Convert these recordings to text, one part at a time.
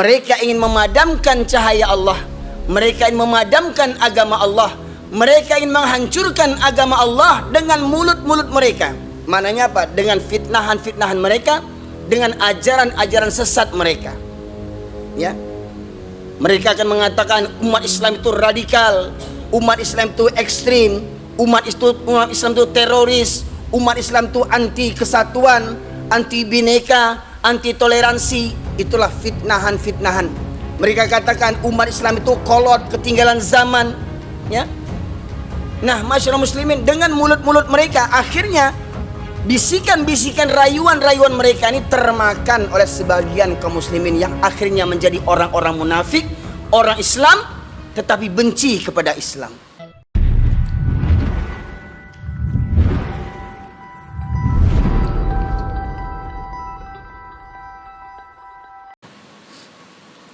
Mereka ingin memadamkan cahaya Allah. Mereka ingin memadamkan agama Allah. Mereka ingin menghancurkan agama Allah dengan mulut-mulut mereka. Maknanya apa? Dengan fitnahan-fitnahan mereka, dengan ajaran-ajaran sesat mereka. Ya. Mereka akan mengatakan umat Islam itu radikal, umat Islam itu ekstrim, umat Islam itu teroris, umat Islam itu anti kesatuan, anti bineka, anti toleransi. Itulah fitnahan-fitnahan. Mereka katakan umat Islam itu kolot, ketinggalan zaman, ya. Nah, masyarakat muslimin, dengan mulut-mulut mereka akhirnya bisikan-bisikan, rayuan-rayuan mereka ini termakan oleh sebagian kaum muslimin yang akhirnya menjadi orang-orang munafik, orang Islam tetapi benci kepada Islam.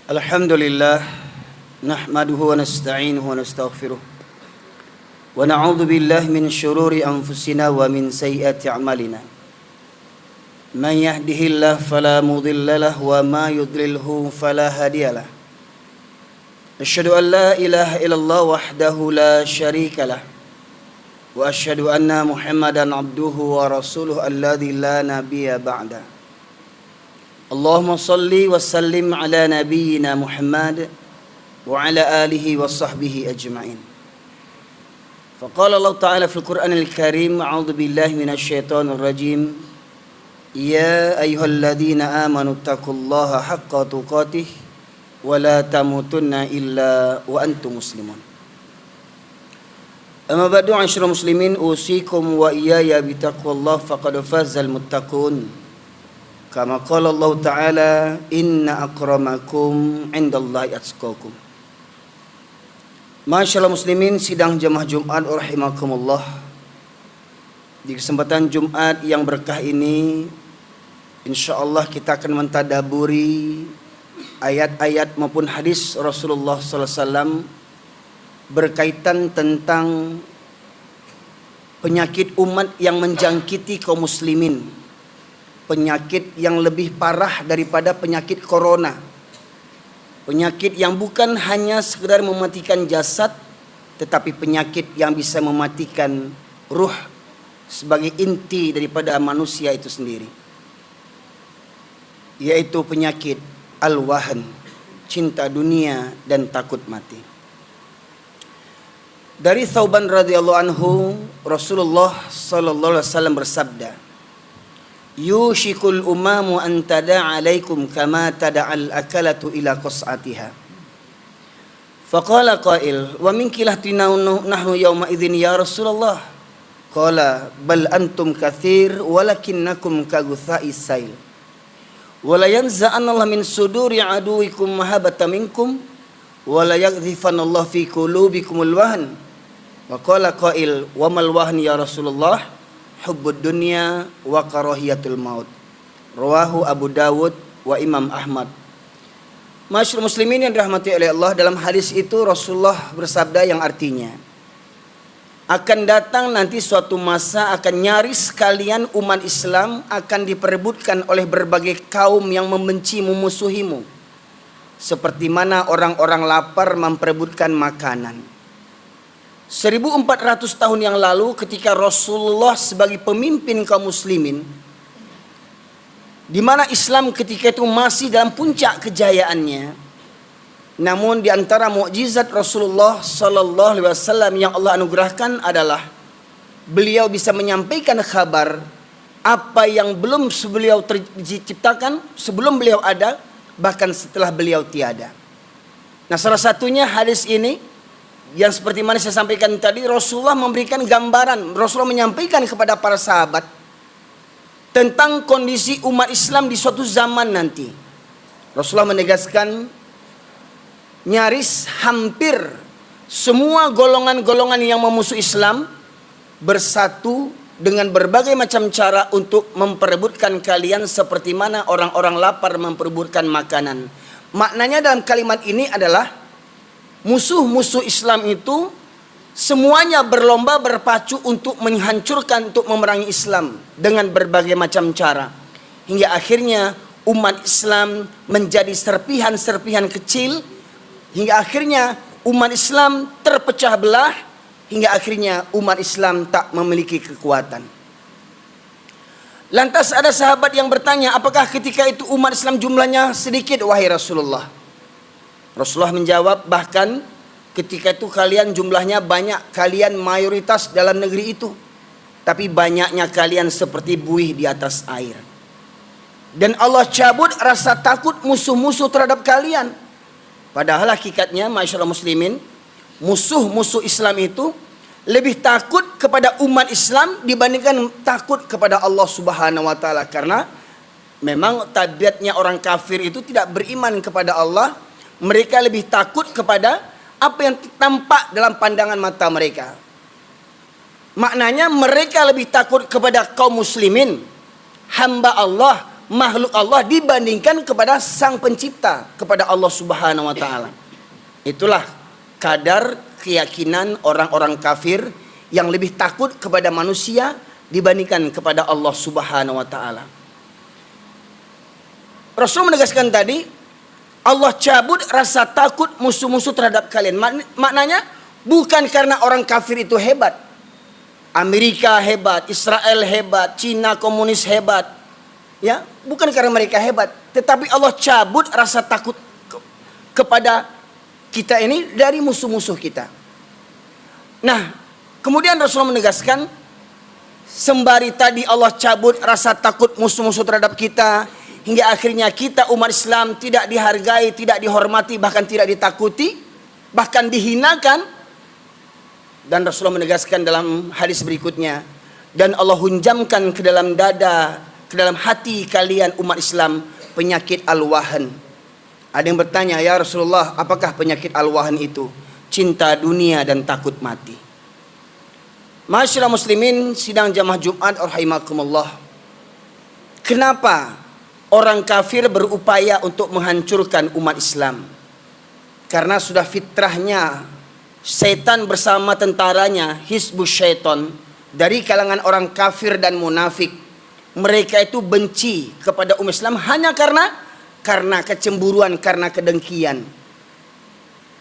Alhamdulillah, nahmaduhu wa nasta'inuhu wa nastaghfiruh, wa na'udzu billahi min syururi anfusina wa min sayyiati a'malina. Man yahdihillahu fala mudilla lahu wa ma yudlilhu fala hadiyalah. Asyhadu an la ilaha illallah wahdahu la syarika lah, wa asyhadu anna Muhammadan abduhu wa rasuluhu alladzi la nabiyya ba'da. Allahumma salli wa sallim ala nabiyyina Muhammad wa ala alihi wa sahbihi ajma'in. Faqala Allah Ta'ala fil Qur'anil Karim, a'udzu billahi minasy syaithanir rajim. Ya ayyuhalladzina amanu taqullaha haqqa tuqatih wa la tamutunna illa wa antum muslimun. Amma ba'du, asyrul muslimin, usikum wa iyaya bitaqwallah faqad fazal muttaqun. Kama qala Allah Ta'ala, inna akramakum indallahi atqakum. Masyaallah muslimin, sidang jamaah Jumat rahimakumullah. Di kesempatan Jumat yang berkah ini, insyaallah kita akan mentadaburi ayat-ayat maupun hadis Rasulullah sallallahu alaihi wasallam berkaitan tentang penyakit umat yang menjangkiti kaum muslimin. Penyakit yang lebih parah daripada penyakit corona. Penyakit yang bukan hanya sekedar mematikan jasad, tetapi penyakit yang bisa mematikan ruh sebagai inti daripada manusia itu sendiri. Yaitu penyakit al-wahn, cinta dunia dan takut mati. Dari Thauban radhiyallahu anhu, Rasulullah sallallahu alaihi wasallam bersabda, yushikul umamu an tada'a alaikum kama tada'al akalatu ila qas'atiha. Faqala qail, wa min kilahtina nahnu yawma idzin ya Rasulullah. Qala bal antum katsir walakinnakum kagutha'is sail. Wa la yanza'anna Allah min suduri aduwikum mahabbata minkum wa la yaghzifanna Allah fi qulubikumul wahn. Wa qala qail, wa mal wahn ya Rasulullah? Hubbud dunya wa karahiyatul maut. Rawahu Abu Dawud wa Imam Ahmad. Masyaallah muslimin yang dirahmati oleh Allah, dalam hadis itu Rasulullah bersabda yang artinya, akan datang nanti suatu masa akan nyaris kalian umat Islam akan diperebutkan oleh berbagai kaum yang membenci, memusuhimu, seperti mana orang-orang lapar memperebutkan makanan. 1400 tahun yang lalu ketika Rasulullah sebagai pemimpin kaum muslimin, di mana Islam ketika itu masih dalam puncak kejayaannya, namun di antara mukjizat Rasulullah sallallahu alaihi wasallam yang Allah anugerahkan adalah beliau bisa menyampaikan kabar apa yang belum beliau diciptakan, sebelum beliau ada, bahkan setelah beliau tiada. Nah, salah satunya hadis ini yang seperti mana saya sampaikan tadi, Rasulullah memberikan gambaran, Rasulullah menyampaikan kepada para sahabat tentang kondisi umat Islam di suatu zaman nanti. Rasulullah menegaskan nyaris hampir semua golongan-golongan yang memusuhi Islam bersatu dengan berbagai macam cara untuk memperebutkan kalian seperti mana orang-orang lapar memperebutkan makanan. Maknanya dalam kalimat ini adalah musuh-musuh Islam itu semuanya berlomba berpacu untuk menghancurkan, untuk memerangi Islam dengan berbagai macam cara. Hingga akhirnya umat Islam menjadi serpihan-serpihan kecil, hingga akhirnya umat Islam terpecah belah, hingga akhirnya umat Islam tak memiliki kekuatan. Lantas ada sahabat yang bertanya, apakah ketika itu umat Islam jumlahnya sedikit wahai Rasulullah? Rasulullah menjawab, bahkan ketika itu kalian jumlahnya banyak, kalian mayoritas dalam negeri itu, tapi banyaknya kalian seperti buih di atas air. Dan Allah cabut rasa takut musuh-musuh terhadap kalian. Padahal hakikatnya masyarakat muslimin, musuh-musuh Islam itu lebih takut kepada umat Islam dibandingkan takut kepada Allah Subhanahu wa taala, karena memang tabiatnya orang kafir itu tidak beriman kepada Allah. Mereka lebih takut kepada apa yang tampak dalam pandangan mata mereka. Maknanya mereka lebih takut kepada kaum muslimin, hamba Allah, makhluk Allah, dibandingkan kepada sang pencipta, kepada Allah Subhanahu wa taala. Itulah kadar keyakinan orang-orang kafir yang lebih takut kepada manusia dibandingkan kepada Allah Subhanahu wa taala. Rasul menegaskan tadi, Allah cabut rasa takut musuh-musuh terhadap kalian. Maknanya bukan karena orang kafir itu hebat. Amerika hebat, Israel hebat, Cina komunis hebat. Ya, bukan karena mereka hebat, tetapi Allah cabut rasa takut kepada kita ini dari musuh-musuh kita. Nah, kemudian Rasulullah menegaskan, sembari tadi Allah cabut rasa takut musuh-musuh terhadap kita, hingga akhirnya kita umat Islam tidak dihargai, tidak dihormati, bahkan tidak ditakuti, bahkan dihinakan. Dan Rasulullah menegaskan dalam hadis berikutnya, dan Allah hunjamkan ke dalam dada, ke dalam hati kalian umat Islam penyakit al-wahan. Ada yang bertanya, ya Rasulullah, apakah penyakit al-wahan itu? Cinta dunia dan takut mati. Masyarakat muslimin sidang jamaah Jumat rahimakumullah. Kenapa orang kafir berupaya untuk menghancurkan umat Islam? Karena sudah fitrahnya setan bersama tentaranya, Hizbus Syaiton, dari kalangan orang kafir dan munafik. Mereka itu benci kepada umat Islam hanya karena kecemburuan, karena kedengkian.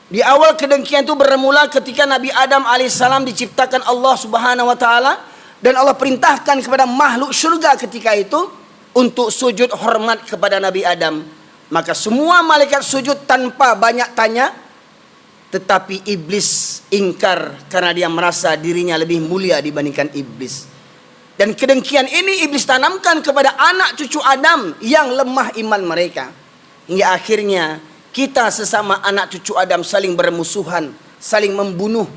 Di awal kedengkian itu bermula ketika Nabi Adam alaihissalam diciptakan Allah Subhanahu wa taala, dan Allah perintahkan kepada makhluk surga ketika itu untuk sujud hormat kepada Nabi Adam. Maka semua malaikat sujud tanpa banyak tanya. Tetapi iblis ingkar karena dia merasa dirinya lebih mulia dibandingkan iblis. Dan kedengkian ini iblis tanamkan kepada anak cucu Adam yang lemah iman mereka. Hingga akhirnya kita sesama anak cucu Adam saling bermusuhan, saling membunuh.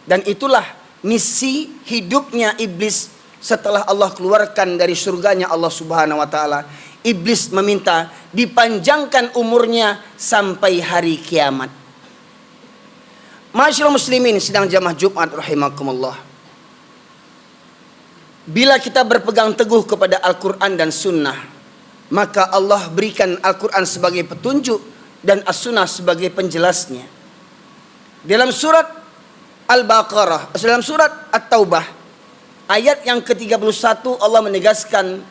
Dan itulah misi hidupnya iblis setelah Allah keluarkan dari surganya Allah Subhanahu wa taala. Iblis meminta dipanjangkan umurnya sampai hari kiamat. Masyaallah muslimin sidang jamaah Jumat rahimakumullah. Bila kita berpegang teguh kepada Al-Quran dan Sunnah, maka Allah berikan Al-Quran sebagai petunjuk dan As-Sunnah sebagai penjelasnya. Dalam surat Al-Baqarah, dalam surat At-Taubah, ayat yang ke-31 Allah menegaskan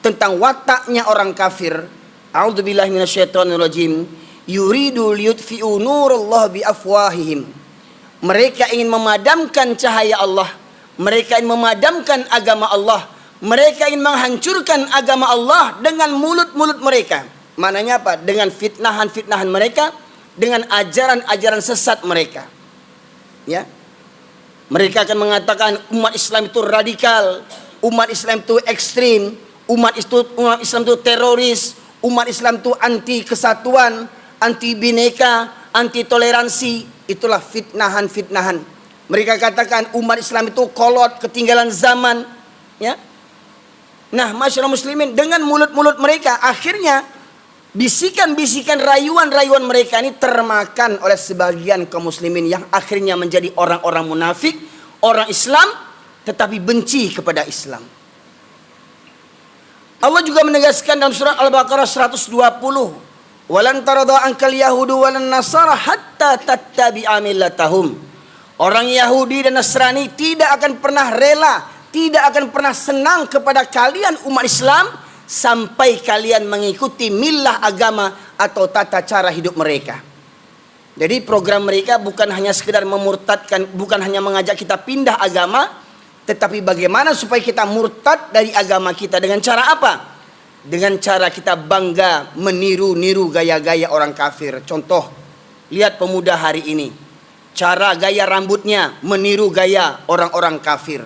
tentang wataknya orang kafir. A'udzubillahi minasyaitonirrajim. Yuridu liyutfi'u nurallah biafwahihim. Mereka ingin memadamkan cahaya Allah. Mereka ingin memadamkan agama Allah. Mereka ingin menghancurkan agama Allah dengan mulut-mulut mereka. Maknanya apa? Dengan fitnahan-fitnahan mereka, dengan ajaran-ajaran sesat mereka. Ya. Mereka akan mengatakan umat Islam itu radikal, umat Islam itu ekstrim, umat Islam itu teroris, umat Islam itu anti kesatuan, anti bineka, anti toleransi. Itulah fitnahan-fitnahan. Mereka katakan umat Islam itu kolot, ketinggalan zaman. Ya. Nah, masyarakat muslimin, dengan mulut-mulut mereka, akhirnya bisikan-bisikan, rayuan-rayuan mereka ini termakan oleh sebagian kaum muslimin yang akhirnya menjadi orang-orang munafik, orang Islam, tetapi benci kepada Islam. Allah juga menegaskan dalam surat Al-Baqarah 120. Walan tarada ankal yahudu walan nasara hatta tattabi'a millatahum. Orang Yahudi dan Nasrani tidak akan pernah rela, tidak akan pernah senang kepada kalian umat Islam sampai kalian mengikuti milah agama atau tata cara hidup mereka. Jadi program mereka bukan hanya sekedar memurtadkan, bukan hanya mengajak kita pindah agama, tetapi bagaimana supaya kita murtad dari agama kita. Dengan cara apa? Dengan cara kita bangga meniru-niru gaya-gaya orang kafir. Contoh, lihat pemuda hari ini, cara gaya rambutnya meniru gaya orang-orang kafir.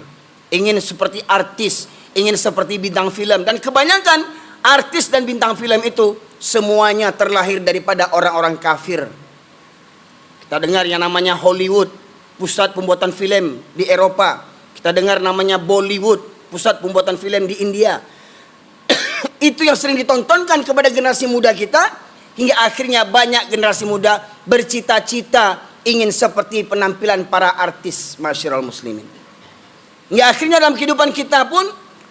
Ingin seperti artis, ingin seperti bintang film. Dan kebanyakan artis dan bintang film itu semuanya terlahir daripada orang-orang kafir. Kita dengar yang namanya Hollywood, pusat pembuatan film di Eropa. Kita dengar namanya Bollywood, pusat pembuatan film di India. Itu yang sering ditontonkan kepada generasi muda kita, hingga akhirnya banyak generasi muda bercita-cita ingin seperti penampilan para artis, masyiral muslimin. Hingga akhirnya dalam kehidupan kita pun,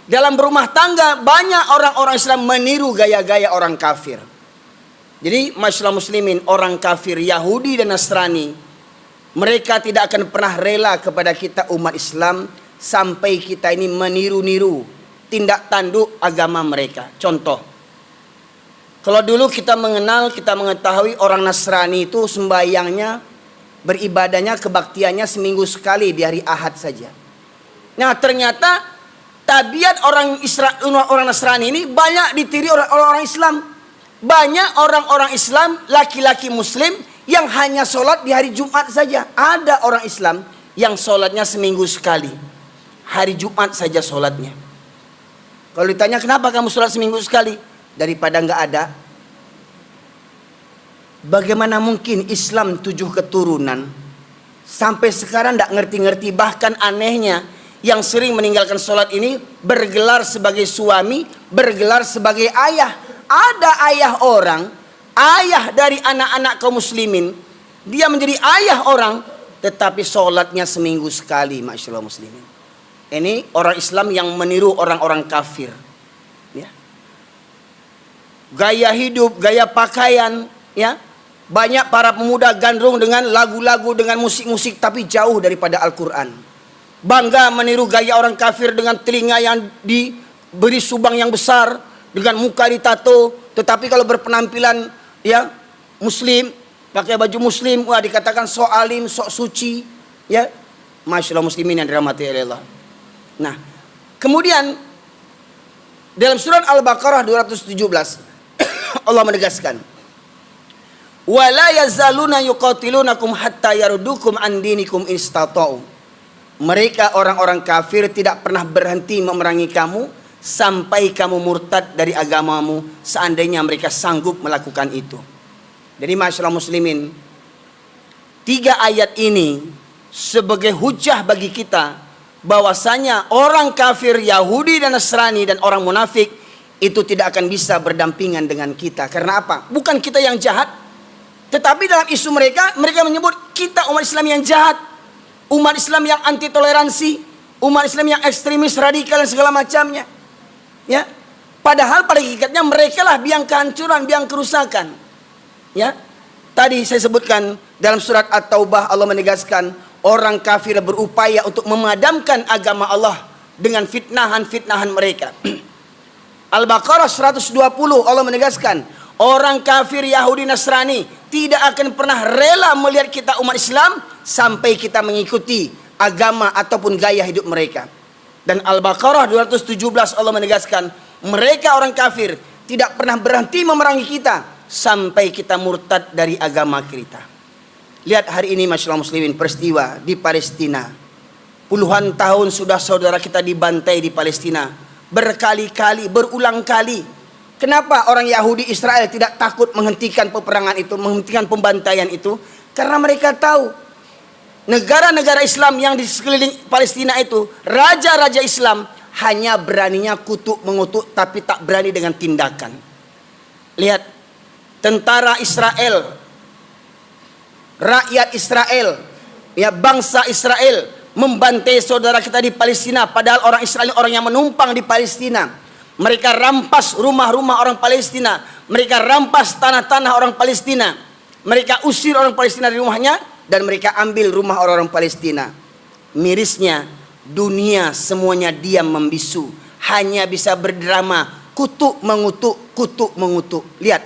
dalam berumah tangga, banyak orang-orang Islam meniru gaya-gaya orang kafir. Jadi masyiral muslimin, orang kafir Yahudi dan Nasrani, mereka tidak akan pernah rela kepada kita umat Islam sampai kita ini meniru-niru tindak tanduk agama mereka. Contoh, kalau dulu kita mengenal, kita mengetahui orang Nasrani itu sembahyangnya, beribadahnya, kebaktiannya seminggu sekali di hari Ahad saja. Nah ternyata tabiat orang Nasrani ini banyak ditiru oleh orang Islam. Banyak orang-orang Islam, laki-laki muslim yang hanya sholat di hari Jumat saja. Ada orang Islam yang sholatnya seminggu sekali, hari Jumat saja sholatnya. Kalau ditanya kenapa kamu sholat seminggu sekali, daripada nggak ada. Bagaimana mungkin Islam 7 keturunan sampai sekarang nggak ngerti-ngerti. Bahkan anehnya, yang sering meninggalkan sholat ini bergelar sebagai suami, bergelar sebagai ayah. Ada ayah orang, ayah dari anak-anak kaum muslimin, dia menjadi ayah orang, tetapi sholatnya seminggu sekali, masyaallah muslimin. Ini orang Islam yang meniru orang-orang kafir. Ya. Gaya hidup, gaya pakaian, ya. Banyak para pemuda gandrung dengan lagu-lagu, dengan musik-musik, tapi jauh daripada Al-Quran. Bangga meniru gaya orang kafir dengan telinga yang diberi subang yang besar, dengan muka ditato, tetapi kalau berpenampilan ya muslim, pakai baju muslim, wah dikatakan sok alim, sok suci, ya. Masyaallah muslimin yang dirahmati Allah. Nah, kemudian dalam surat Al-Baqarah 217 Allah menegaskan, wala yazaluna yuqatilunakum hatta yarudukum an dinikum istata'u. Mereka orang-orang kafir tidak pernah berhenti memerangi kamu sampai kamu murtad dari agamamu, seandainya mereka sanggup melakukan itu. Jadi masyaallah muslimin, 3 ayat ini sebagai hujah bagi kita bahwasanya orang kafir Yahudi dan Nasrani dan orang munafik itu tidak akan bisa berdampingan dengan kita. Karena apa? Bukan kita yang jahat, tetapi dalam isu mereka menyebut kita umat Islam yang jahat, umat Islam yang anti toleransi, umat Islam yang ekstremis, radikal dan segala macamnya. Ya, padahal pada hakikatnya mereka lah biang kehancuran, biang kerusakan. Ya, tadi saya sebutkan dalam surat At-Taubah Allah menegaskan orang kafir berupaya untuk memadamkan agama Allah dengan fitnahan-fitnahan mereka. Al-Baqarah 120 Allah menegaskan orang kafir Yahudi Nasrani tidak akan pernah rela melihat kita umat Islam sampai kita mengikuti agama ataupun gaya hidup mereka. Dan Al-Baqarah 217 Allah menegaskan mereka orang kafir tidak pernah berhenti memerangi kita sampai kita murtad dari agama kita. Lihat hari ini masyaallah muslimin, peristiwa di Palestina. Puluhan tahun sudah saudara kita dibantai di Palestina, berkali-kali, berulang kali. Kenapa orang Yahudi Israel tidak takut menghentikan peperangan itu, menghentikan pembantaian itu? Karena mereka tahu negara-negara Islam yang di sekeliling Palestina itu, raja-raja Islam hanya beraninya kutuk mengutuk, tapi tak berani dengan tindakan. Lihat, tentara Israel, rakyat Israel, ya bangsa Israel membantai saudara kita di Palestina, padahal orang Israel orang yang menumpang di Palestina. Mereka rampas rumah-rumah orang Palestina, mereka rampas tanah-tanah orang Palestina, mereka usir orang Palestina dari rumahnya, dan mereka ambil rumah orang-orang Palestina. Mirisnya dunia semuanya diam membisu, hanya bisa berdrama kutuk mengutuk, kutuk mengutuk. Lihat,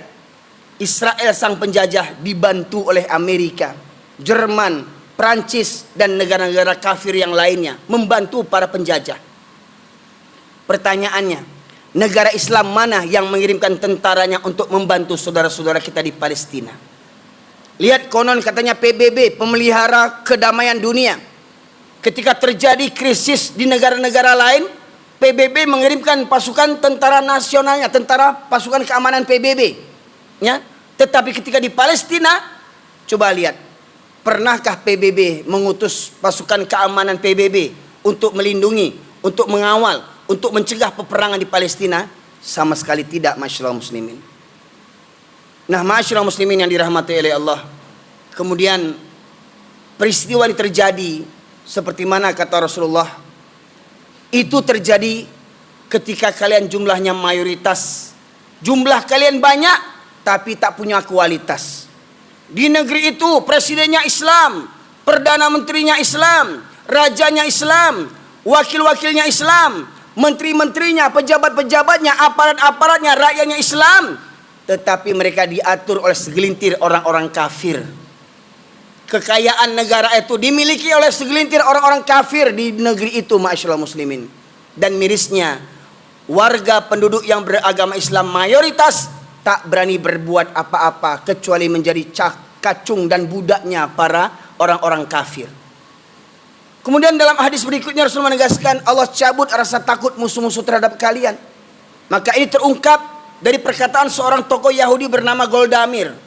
Israel sang penjajah dibantu oleh Amerika, Jerman, Prancis, dan negara-negara kafir yang lainnya membantu para penjajah. Pertanyaannya, negara Islam mana yang mengirimkan tentaranya untuk membantu saudara-saudara kita di Palestina? Lihat, konon katanya PBB, pemelihara kedamaian dunia. Ketika terjadi krisis di negara-negara lain, PBB mengirimkan pasukan tentara nasionalnya, tentara pasukan keamanan PBB. Ya, tetapi ketika di Palestina, coba lihat, pernahkah PBB mengutus pasukan keamanan PBB untuk melindungi, untuk mengawal, untuk mencegah peperangan di Palestina? Sama sekali tidak, masyaallah muslimin. Nah, masyaallah muslimin yang dirahmati oleh Allah. Kemudian peristiwa ini terjadi seperti mana kata Rasulullah, itu terjadi ketika kalian jumlahnya mayoritas, jumlah kalian banyak tapi tak punya kualitas. Di negeri itu presidennya Islam, perdana menterinya Islam, rajanya Islam, wakil-wakilnya Islam, menteri-menterinya, pejabat-pejabatnya, aparat-aparatnya, rakyatnya Islam, tetapi mereka diatur oleh segelintir orang-orang kafir. Kekayaan negara itu dimiliki oleh segelintir orang-orang kafir di negeri itu, masyaallah muslimin. Dan mirisnya, warga penduduk yang beragama Islam mayoritas tak berani berbuat apa-apa kecuali menjadi kacung dan budaknya para orang-orang kafir. Kemudian dalam hadis berikutnya Rasul menegaskan, Allah cabut rasa takut musuh-musuh terhadap kalian. Maka ini terungkap dari perkataan seorang tokoh Yahudi bernama Goldamir.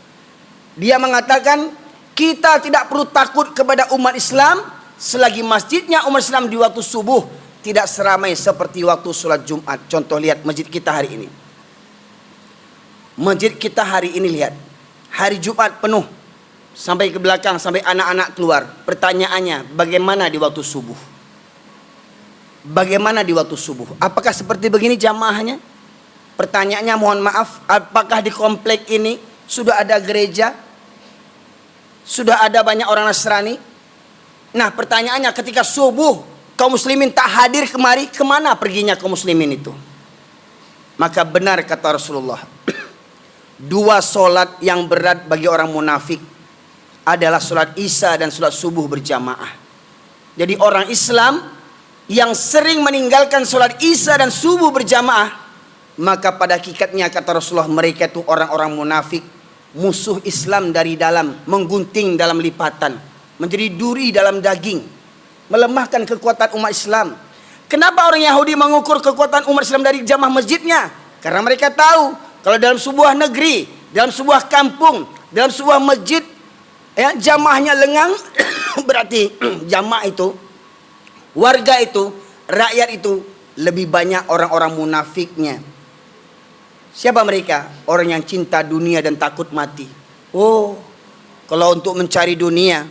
Dia mengatakan, kita tidak perlu takut kepada umat Islam selagi masjidnya umat Islam di waktu subuh tidak seramai seperti waktu sholat Jumat. Contoh, lihat masjid kita hari ini. Masjid kita hari ini, lihat, hari Jumat penuh sampai ke belakang, sampai anak-anak keluar. Pertanyaannya, bagaimana di waktu subuh? Bagaimana di waktu subuh? Apakah seperti begini jamaahnya? Pertanyaannya, mohon maaf, apakah di komplek ini sudah ada gereja? Sudah ada banyak orang Nasrani? Nah, pertanyaannya, ketika subuh kaum muslimin tak hadir kemari, kemana perginya kaum muslimin itu? Maka benar kata Rasulullah, dua solat yang berat bagi orang munafik adalah solat Isya dan solat subuh berjamaah. Jadi orang Islam yang sering meninggalkan solat Isya dan subuh berjamaah, maka pada hakikatnya kata Rasulullah, mereka itu orang-orang munafik, musuh Islam dari dalam, menggunting dalam lipatan, menjadi duri dalam daging, melemahkan kekuatan umat Islam. Kenapa orang Yahudi mengukur kekuatan umat Islam dari jamaah masjidnya? Karena mereka tahu kalau dalam sebuah negeri, dalam sebuah kampung, dalam sebuah masjid, ya, jamaahnya lengang, berarti jamaah itu, warga itu, rakyat itu lebih banyak orang-orang munafiknya. Siapa mereka? Orang yang cinta dunia dan takut mati. Oh, kalau untuk mencari dunia,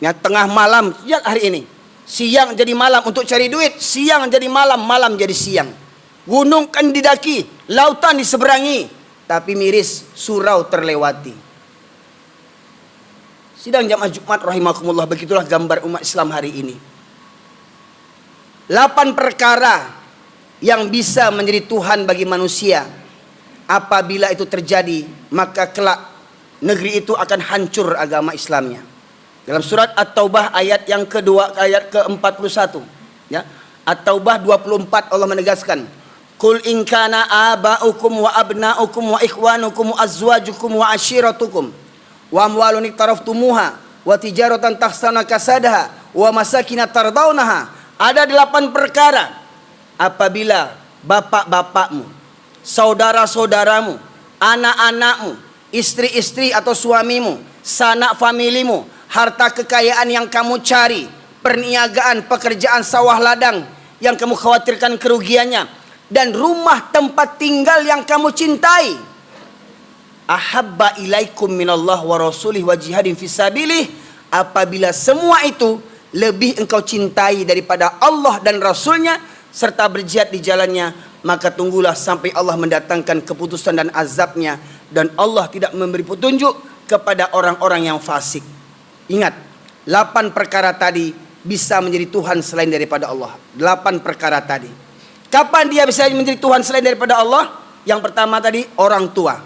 ya, tengah malam, ya, hari ini, siang jadi malam untuk cari duit, siang jadi malam, malam jadi siang. Gunung kan didaki, lautan diseberangi, tapi miris surau terlewati. Sidang jamaah Jumat rahimakumullah, begitulah gambar umat Islam hari ini. 8 perkara yang bisa menjadi Tuhan bagi manusia. Apabila itu terjadi, maka kelak negeri itu akan hancur agama Islamnya. Dalam surat At-Taubah ayat yang kedua, ayat ke-41, ya, At-Taubah 24, Allah menegaskan, Qul in kana aba'ukum wa abna'ukum wa ikhwanukum wa azwajukum wa ashiratukum wa amwalun iktaraftumuha wa tijaratan takhshawna kasadaha wa masakin tardawnaha. Ada 8 perkara. Apabila bapak-bapakmu, saudara-saudaramu, anak-anakmu, istri-istri atau suamimu, sanak familimu, harta kekayaan yang kamu cari, perniagaan, pekerjaan sawah ladang yang kamu khawatirkan kerugiannya, dan rumah tempat tinggal yang kamu cintai, ahabba ilaikum minallah wa rasulih wa jihadin fisabilih, apabila semua itu lebih engkau cintai daripada Allah dan Rasulnya serta berjihad di jalannya, maka tunggulah sampai Allah mendatangkan keputusan dan azabnya, dan Allah tidak memberi petunjuk kepada orang-orang yang fasik. Ingat, 8 perkara tadi bisa menjadi Tuhan selain daripada Allah. 8 perkara tadi. Kapan dia bisa menjadi Tuhan selain daripada Allah? Yang pertama tadi orang tua.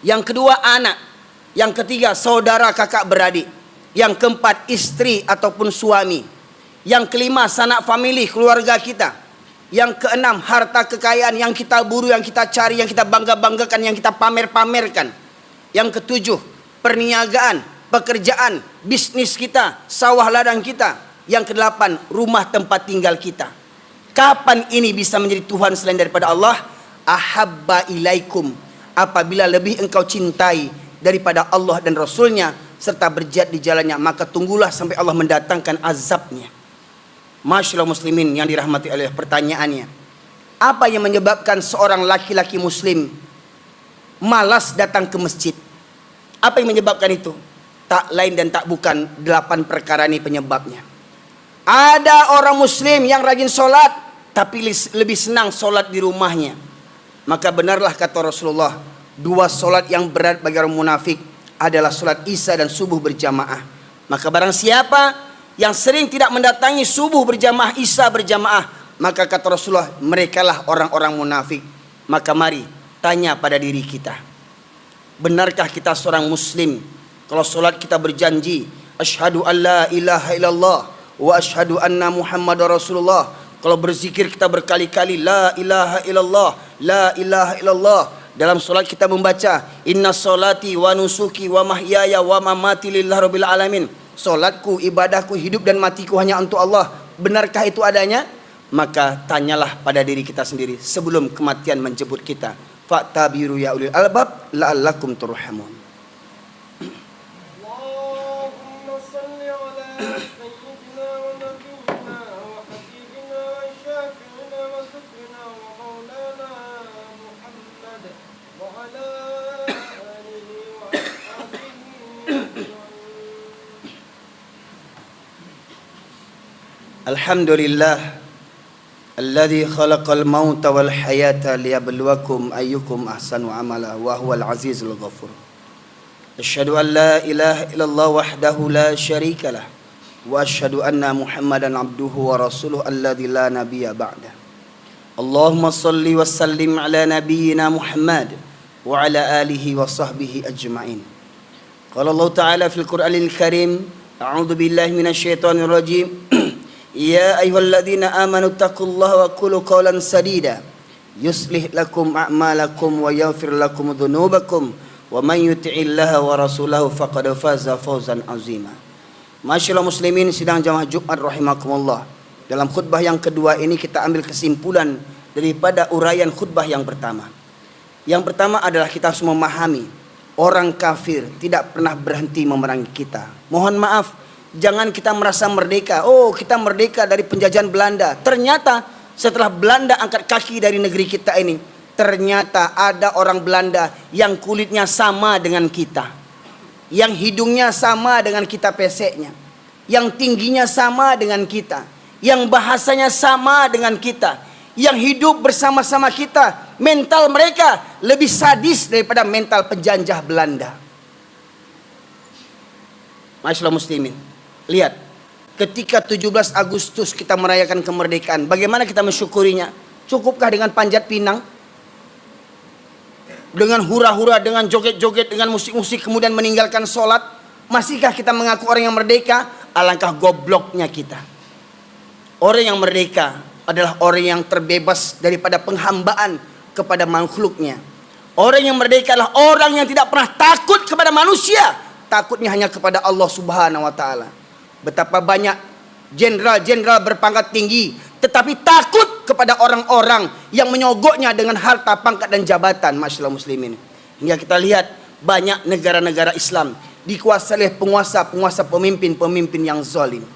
Yang kedua anak. Yang ketiga saudara kakak beradik. Yang keempat istri ataupun suami. Yang kelima sanak famili keluarga kita. Yang keenam harta kekayaan yang kita buru, yang kita cari, yang kita bangga-banggakan, yang kita pamer-pamerkan. Yang ketujuh perniagaan, pekerjaan, bisnis kita, sawah ladang kita. Yang kedelapan rumah tempat tinggal kita. Kapan ini bisa menjadi Tuhan selain daripada Allah? Ahabba ilaikum, apabila lebih engkau cintai daripada Allah dan Rasulnya serta berjihad di jalannya, maka tunggulah sampai Allah mendatangkan azabnya. Masyaallah muslimin yang dirahmati Allah, pertanyaannya, apa yang menyebabkan seorang laki-laki muslim malas datang ke masjid? Apa yang menyebabkan itu? Tak lain dan tak bukan 8 perkara ini penyebabnya. Ada orang muslim yang rajin sholat tapi lebih senang sholat di rumahnya. Maka benarlah kata Rasulullah, 2 sholat yang berat bagi orang munafik adalah sholat isya dan subuh berjamaah. Maka barang siapa yang sering tidak mendatangi subuh berjamaah, isya berjamaah, maka kata Rasulullah, merekalah orang-orang munafik. Maka mari tanya pada diri kita, benarkah kita seorang muslim kalau sholat kita berjanji asyhadu an la ilaha illallah wa asyhadu anna muhammadar rasulullah? Kalau berzikir kita berkali-kali la ilaha illallah, la ilaha illallah. Dalam solat kita membaca inna solati wa nusuki wa mahyaya wa mamati lillahi rabbil alamin. Solatku, ibadahku, hidup dan matiku hanya untuk Allah. Benarkah itu adanya? Maka tanyalah pada diri kita sendiri sebelum kematian menjemput kita. Fa'tabiru ya ulil albab la'allakum turhamun. Alhamdulillah alladzi khalaqal mauta wal hayata liyabluwakum ayyukum ahsanu amala wa huwal azizul ghafur. Asyhadu an la ilaha illallah wahdahu la syarika lah wa asyhadu anna Muhammadan abduhu wa rasuluhu alladzi la nabiyya ba'da. Allahumma shalli wa sallim ala nabiyyina Muhammad wa ala alihi wa sahbihi ajma'in. Qala Allah ta'ala fil Qur'anil Karim, a'udzu billahi minasy syaithanir rajim. Ya ayyuhalladzina amanu taqullaha wa qulu qawlan sadida yuslih lakum a'malakum wa yaghfir lakum dhunubakum wa man yuti'illaha wa rasulahu faqad faza fawzan azima. Masyaallah muslimin sidang jamaah Jumat rahimakumullah. Dalam khutbah yang kedua ini kita ambil kesimpulan daripada uraian khutbah yang pertama. Yang pertama adalah kita harus memahami orang kafir tidak pernah berhenti memerangi kita. Mohon maaf, jangan kita merasa merdeka. Oh, kita merdeka dari penjajahan Belanda. Ternyata setelah Belanda angkat kaki dari negeri kita ini, ternyata ada orang Belanda yang kulitnya sama dengan kita, yang hidungnya sama dengan kita peseknya, yang tingginya sama dengan kita, yang bahasanya sama dengan kita, yang hidup bersama-sama kita. Mental mereka lebih sadis daripada mental penjajah Belanda. Masyaallah muslimin, lihat, ketika 17 Agustus kita merayakan kemerdekaan, bagaimana kita mensyukurinya? Cukupkah dengan panjat pinang? Dengan hura-hura, dengan joget-joget, dengan musik-musik, kemudian meninggalkan sholat? Masihkah kita mengaku orang yang merdeka? Alangkah gobloknya kita. Orang yang merdeka adalah orang yang terbebas daripada penghambaan kepada makhluknya. Orang yang merdeka adalah orang yang tidak pernah takut kepada manusia. Takutnya hanya kepada Allah Subhanahu wa ta'ala. Betapa banyak jenderal-jenderal berpangkat tinggi tetapi takut kepada orang-orang yang menyogoknya dengan harta, pangkat dan jabatan. Masyaallah muslimin, hingga kita lihat banyak negara-negara Islam dikuasai oleh penguasa-penguasa, pemimpin-pemimpin yang zalim.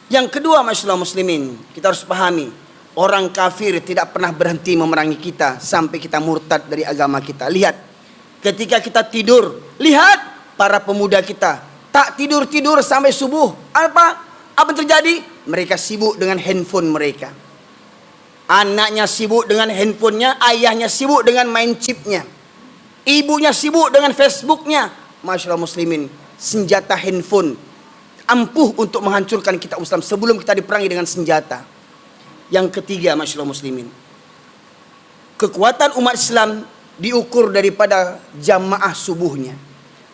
Yang kedua, masyaallah muslimin, kita harus pahami orang kafir tidak pernah berhenti memerangi kita sampai kita murtad dari agama kita. Lihat, ketika kita tidur, lihat para pemuda kita tak tidur-tidur sampai subuh. Apa yang terjadi? Mereka sibuk dengan handphone mereka. Anaknya sibuk dengan handphonenya, ayahnya sibuk dengan main chipnya, ibunya sibuk dengan Facebooknya. Masyaallah muslimin, senjata handphone ampuh untuk menghancurkan kita Islam sebelum kita diperangi dengan senjata. Yang ketiga, masyaallah muslimin, kekuatan umat Islam diukur daripada jamaah subuhnya.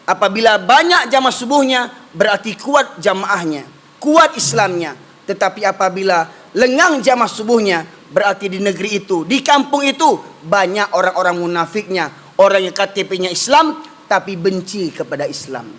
Apabila banyak jamaah subuhnya, berarti kuat jamaahnya, kuat Islamnya. Tetapi apabila lengang jamaah subuhnya, berarti di negeri itu, di kampung itu, banyak orang-orang munafiknya, orang yang KTP-nya Islam tapi benci kepada Islam.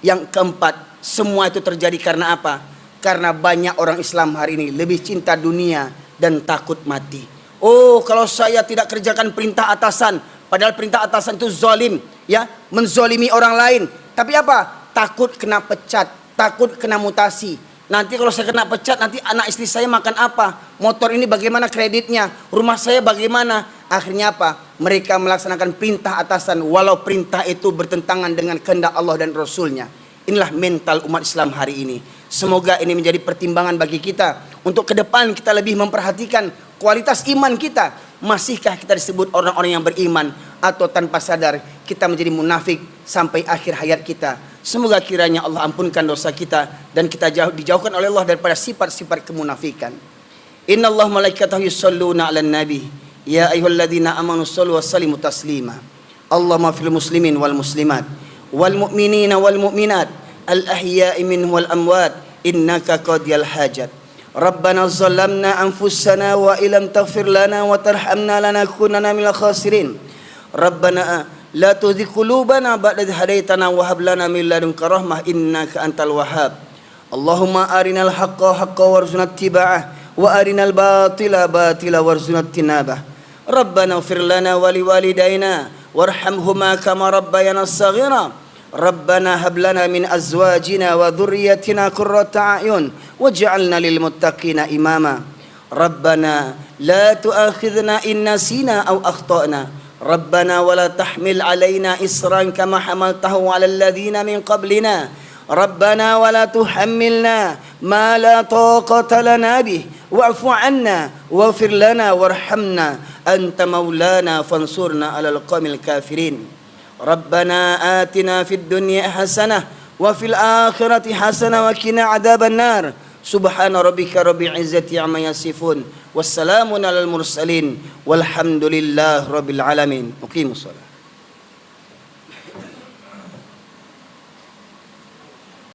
Yang keempat, semua itu terjadi karena apa? Karena banyak orang Islam hari ini lebih cinta dunia dan takut mati. Oh, kalau saya tidak kerjakan perintah atasan, padahal perintah atasan itu zalim, ya, menzolimi orang lain. Tapi apa? Takut kena pecat, takut kena mutasi. Nanti kalau saya kena pecat, nanti anak istri saya makan apa? Motor ini bagaimana kreditnya? Rumah saya bagaimana? Akhirnya apa? Mereka melaksanakan perintah atasan walau perintah itu bertentangan dengan kehendak Allah dan Rasulnya. Inilah mental umat Islam hari ini. Semoga ini menjadi pertimbangan bagi kita untuk ke depan kita lebih memperhatikan kualitas iman kita. Masihkah kita disebut orang-orang yang beriman, atau tanpa sadar kita menjadi munafik sampai akhir hayat kita. Semoga kiranya Allah ampunkan dosa kita dan kita dijauhkan oleh Allah daripada sifat-sifat kemunafikan. Innallaha malaikatahu yusholluna 'alan nabi ya ayyuhalladzina amanu shallu wa sallimu taslima. Allahumma fil muslimin wal muslimat wal mu'minina wal mu'minat al ahya'i minhum wal amwat innaka qadiyal hajat. Rabbana zalamna anfusana wa illam taghfir lana wa tarhamna lanakunanna minal khasirin. Rabbana la tuzigh qulubana ba'da idh hadaitana wa hab lana min ladunka rahmah innaka antal wahhab. Allahumma arinal haqqa haqqan warzuqna ittiba'ah wa arinal batila batila warzuqna ijtinabah. Rabbana ighfir lana wa liwalidayna warhamhuma kama rabbayana shaghira. Rabbana hab lana min azwajina wa dhurriyyatina qurrata a'yun waj'alna lil muttaqina imama. Rabbana la tu'akhidhna in nasina aw akhtana. Rabbana wa la tahmil 'alaina isran kama hamaltahu 'alal ladzina min qablina. Rabbana wa la tuhammilna ma la taqata lana bih wa'fu 'anna waghfir lana warhamna anta maulana fansurna 'alal qaumil kafirin. Rabbana atina fid dunya hasanah wa fil akhirati hasanah wa qina adzaban nar. Subhana rabbika rabbil izzati amma yasifun wassalamun alal mursalin walhamdulillahi rabbil alamin. Muqimus shalah.